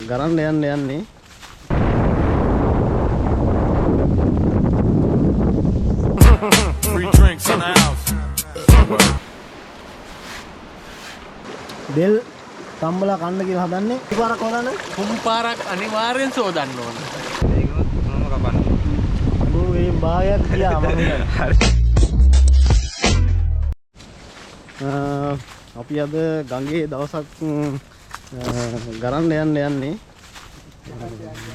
ගරන්න යන්නේ. Free drinks in the house. දෙල් තම්බලා කන්න කියලා හදන්නේ. පාරක් හොදන්න. කුම් පාරක් අනිවාර්යෙන් සෝදන්න ඕන. ඒක මොනම කපන්නේ. අඩෝ මේ භාගයක් ගියා මම. අපි අද ගඟේ දවසක් ගරන්න යන්නේ.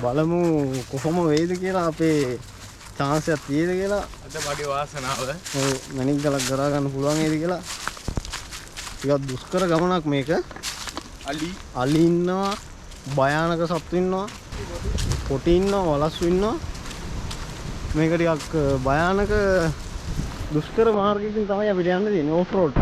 බලමු කොහොම වෙයිද කියලා අපේ chance එකක් තියෙද කියලා. අද මගේ වාසනාව. ඔව් මැණික් ගලක් ගරා ගන්න පුළුවන් වේද කියලා. ටිකක් දුෂ්කර ගමනක් මේක. අලි ඉන්නවා, භයානක සත්තු ඉන්නවා, පොටි ඉන්නවා, වලස්සු ඉන්නවා. මේක ටිකක් භයානක දුෂ්කර මාර්ගයකින් තමයි අපිට යන්න තියෙන්නේ ඕෆ් රෝඩ්.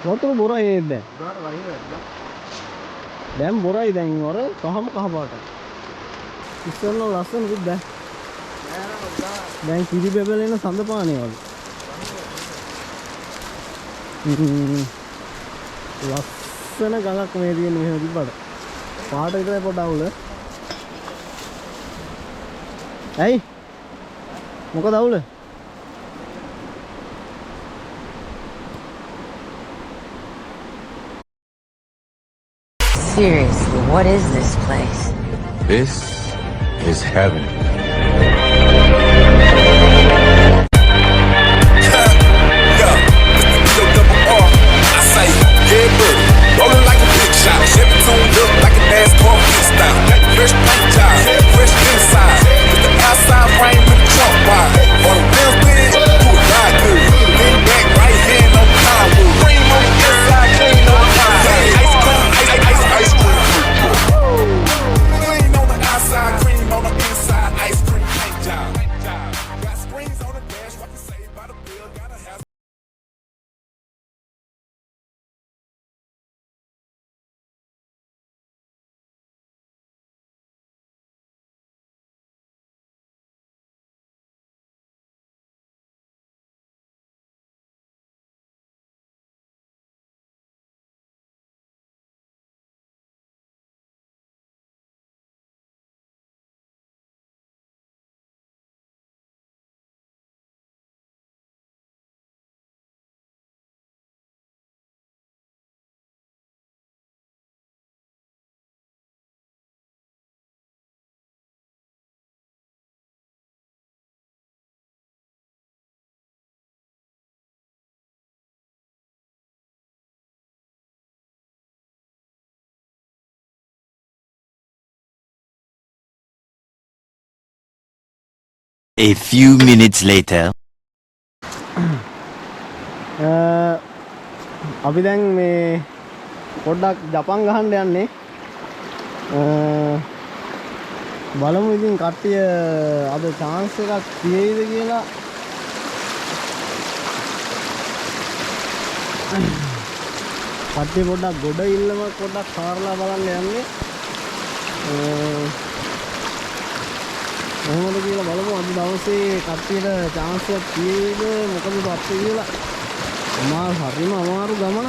වතුර බොරයි නේද දැන්? දැන් බොරයි දැන් වර කහම කහ පාටයි. ඉස්සෙල්ල ලස්සන දුක් දැන්. දැන් කිරි බෙබලෙන සඳ පානේ වගේ. ලස්සන ගලක් මේ තියෙන මෙහෙම තිබ්බට. පාට විතරයි පොඩ අවුල. ඇයි? මොකද අවුල? Seriously, what is this place? This is heaven. Rolling like a big shot, Chevy tuned up like a NASCAR freestyle. Fresh paint job, fresh inside, with the outside frame with the trunk wide. On the rims big, do it ride good. Lean back, right hand on the highway. Cream on the inside, clean on the outside. Ice cream, ice cream. Clean on the outside, cream on the inside. Ice cream paint job. Got screens on the dash, fucking saved by the bill. Got a house. A few minutes later. අපි දැන් මේ පොඩ්ඩක් ජපන් ගහන්න යන්නේ. බලමු ඉතින් කට්ටිය අද chance එකක් තියෙයිද කියලා. කට්ටිය පොඩ්ඩක් ගොඩ ඉල්ලම පොඩ්ඩක් කාරලා බලන්න යන්නේ. කොහොමද කියලා බලමු අද දවසේ කට්ටියට chance එකක් තියෙයිද මොකද තත්ත්වය කියලා. හරිම අමාරු ගමන.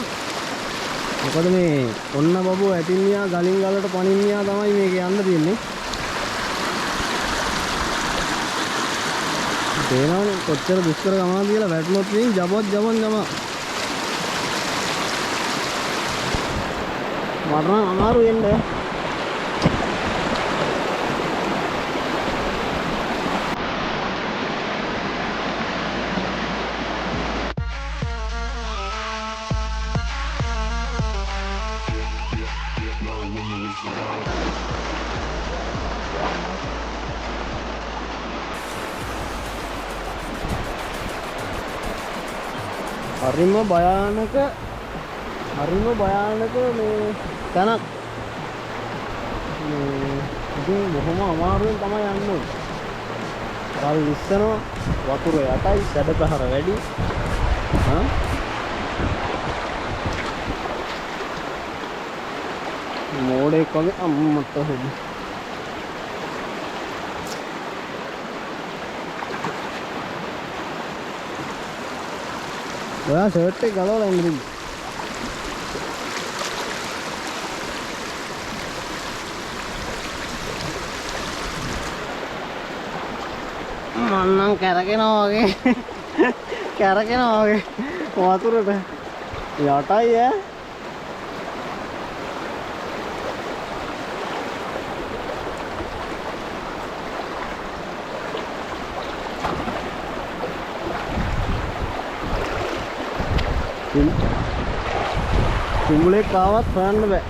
මොකද මේ ඔන්න බබුව ඇටින්නියා ගලින් ගලට පනින්නියා තමයි මේක යන්න තියෙන්නේ. තේනවනේ කොච්චර දුෂ්කර ගමනක්ද කියලා. වැටුනොත් ඉතින් ජබොත් ජබන් ගම. මරණ අමාරු වෙන්නේ. හරිම භයානක මේ තැනක්. ඉතින් බොහොම අමාරුවෙන් තමයි යන්න ඕනේ. කාල් ඉස්සනවා වතුර යටයි සැඩපහර වැඩි. මෝඩෙක් වගේ අම්මට හොදි. ඔයා ෂර්ට් එක ගලවලා ඉන්න. මන්නම් කැරගෙනවා වගේ කැරගෙනවා වගේ වතුරට යටයි ඈ. කුඹුලෙක් ආවත් හොයන්න බෑ.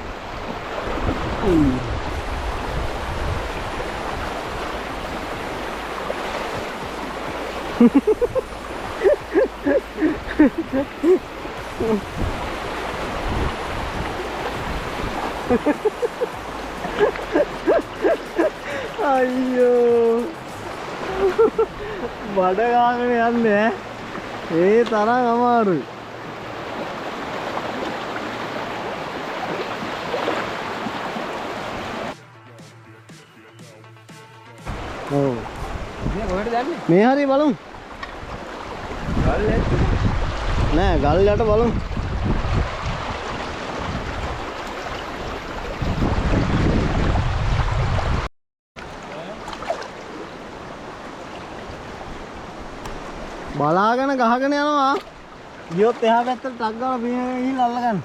අයියෝ බඩ ගාගෙන යන්නේ ඒ තරම් අමාරුයි. ඔව් මේ කොහෙද යන්නේ? මේ හරිය බලමු. ගල් ඇත්ත. නෑ ගල් යට බලමු. බලාගෙන ගහගෙන යනවා. ගියොත් එහා පැත්තට ටක් ගාලා බිම ගිහිල්ලා අල්ලගන්න.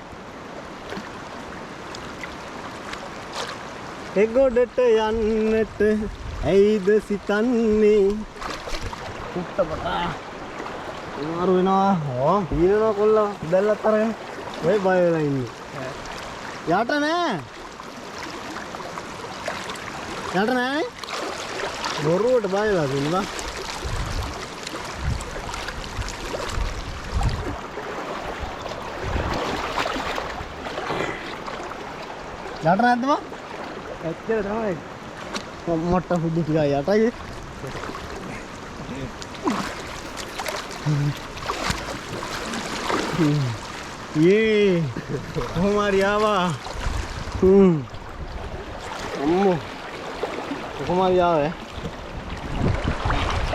එගොඩට යන්නට ඇයිද සිතන්නේ පුට්ටපටා මාරු වෙනවා. ඕ ඊනවා කොල්ලා දැල්ලත් අරගෙන ඔය බය වෙලා ඉන්නේ. යට නෑ යට නෑ බොරුවට බය වෙලා ඉන්නවා. යට නැද්ද මා? ඇත්තට තමයි. මොට්ට හුදු ටික යටයි. යේ කොහොම හරි ආවා. අම්මෝ කොහොම හරි ආවේ.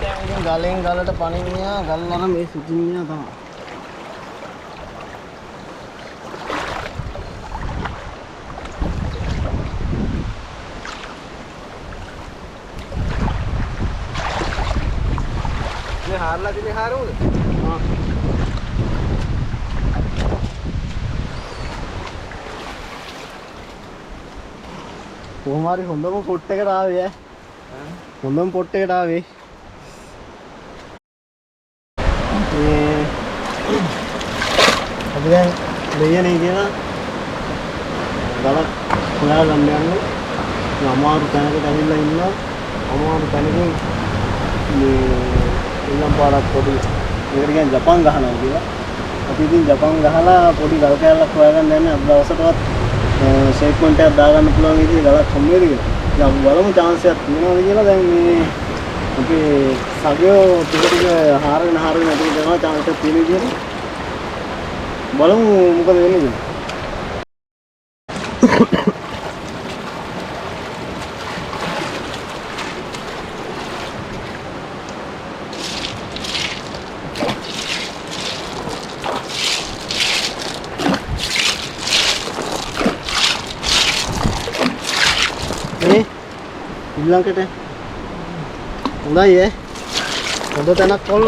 දැන් ගලෙන් ගලට පනින්නියා ගල් අර මේ සිටින්නියා තමයි. මේ හාරලා දිනේ හාරුද? ආ කොහොම හරි හොඳම පොට් එකට ආවේ ඈ. හොඳම පොට් එකට ආවේ. අපි දැන් දෙයනේ කියලා ගලක් හොයාගන්න යන්නේ. අමාරු තැනකට ඇවිල්ලා ඉන්නවා. අමාරු තැනකින් මේ ඉන්නම් පාරක් පොඩි මේකට කියන්නේ ජපන් ගහනවා කියලා. අපි ඉතින් ජපන් ගහලා පොඩි ගල් කෑල්ලක් හොයාගන්න යන්නේ. අද දවසටවත් ෂේක් පොයින්ට් එකක් දාගන්න පුළුවන් විදිහේ ගලක් හම්බ වෙයිද කියලා. දැන් අපි බලමු chance එකක් තියෙනවද කියලා. දැන් මේ අපේ සගයෝ ටික ටික හාරගෙන ඇතුළට යනවා chance එකක් තියෙන විදිහට. බලමු මොකද වෙන්නේ කියලා. ඊළඟට හොඳයි ඈ. හොඳ තැනක් කොල්ල.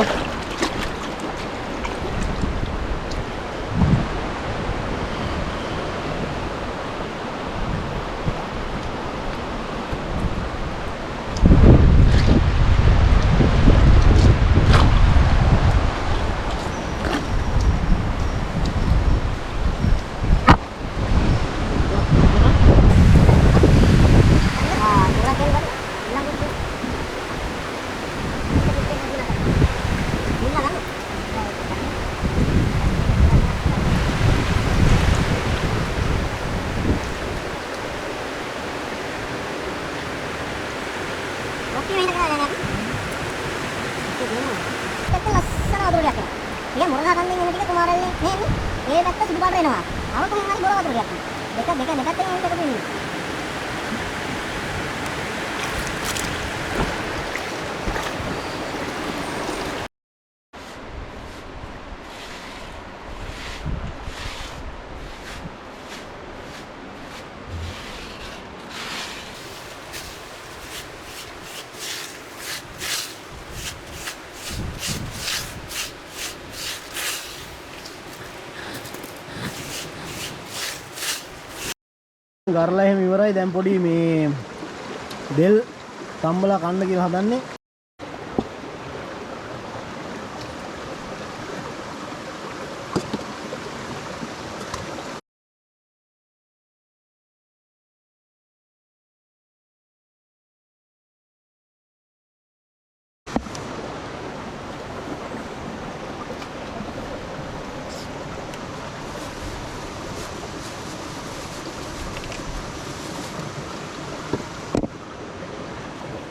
මහින්ද කරලා නෑ. ඒක ලස්සන වතුරක් යනවා. ඉතින් මොරගහ කන්දෙන් එන ටික කුමාරල්ලේ නේ. ඒ පැත්ත සුදු පාට වෙනවා. අර කොහෙන් හරි බොර වතුරක් යනවා. දෙකෙන් එකතු වෙන්නේ. ගරලා එහෙම ඉවරයි. දැන් පොඩි මේ දෙල් තම්බලා කන්න කියලා හදන්නේ.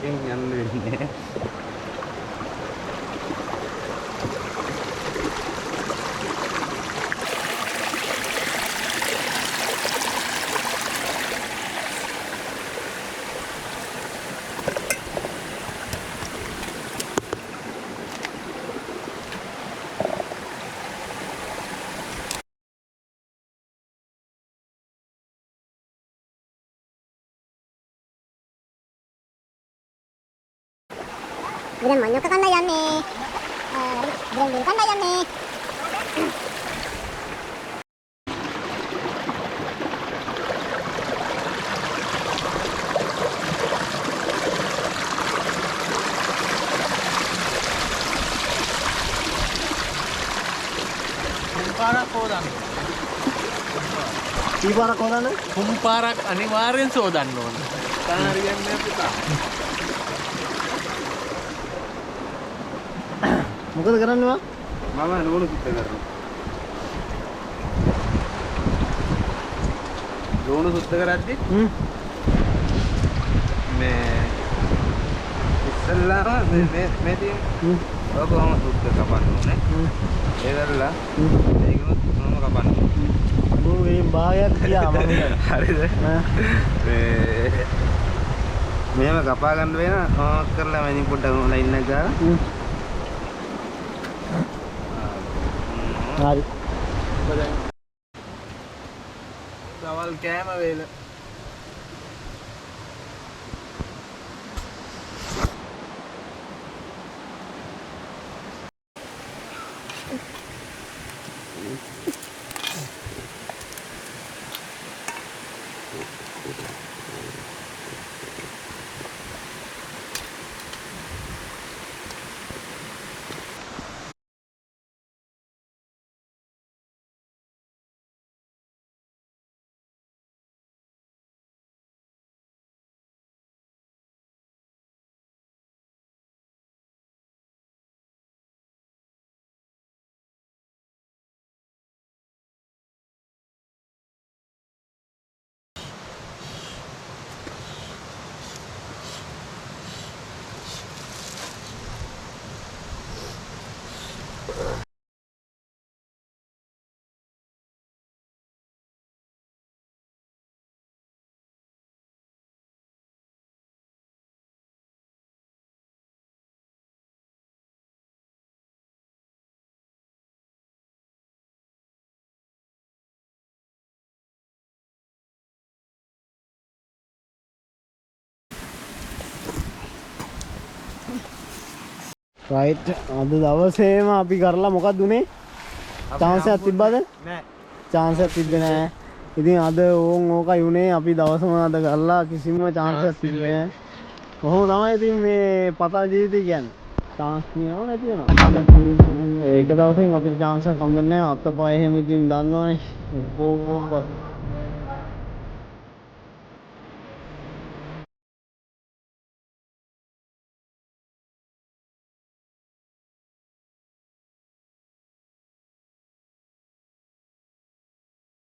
යන්න වෙන්නේ. ඉතින් මඤ්ඤොක්ක කන්නයි යන්නේ. දැන් දෙල් කන්නයි යන්නේ. පාරක් හොදන්න. කීපාරක් හොදන්නේ? පාරක් අනිවාර්යෙන් සෝදන්න ඕන. තන හරියන්නේ පුතා. මොකද කරන්නේ වා? මම නෝන සුද්ධ කරනවා. නෝන සුද්ධ කරද්දි මේ ඉස්සල්ලාම මේ තියෙන ඔබම සුද්ධ කපන්න ඕනේ. ඒකලා ඒකම මොනම කපන්න ඕනේ. ඔව් මේ භාගයක් ගියා මම. හරිද? මෙහෙම කපා ගන්න වෙන ඕක කරලා මම ඉතින් පොඩ්ඩක් ලයින් එක ගාලා හරි. දවල් කෑම වේල. රයිට් අද දවසේම අපි කරලා මොකක්ද උනේ? chance එකක් තිබ්බද? නෑ. chance එකක් තිබ්බේ නෑ. ඉතින් අද ඕන් ඕකයි උනේ. අපි දවසම අද කරලා කිසිම chance එකක් තිබ්බේ නෑ. කොහොම තමයි ඉතින් මේ පතා ජීවිතය කියන්නේ. chance නියම නැති වෙනවා. ඒක දවසෙන් අපිට chance එකක් හම්බුනේ නෑ. අත්පය එහෙම ඉතින් දන්නවනේ. ඕක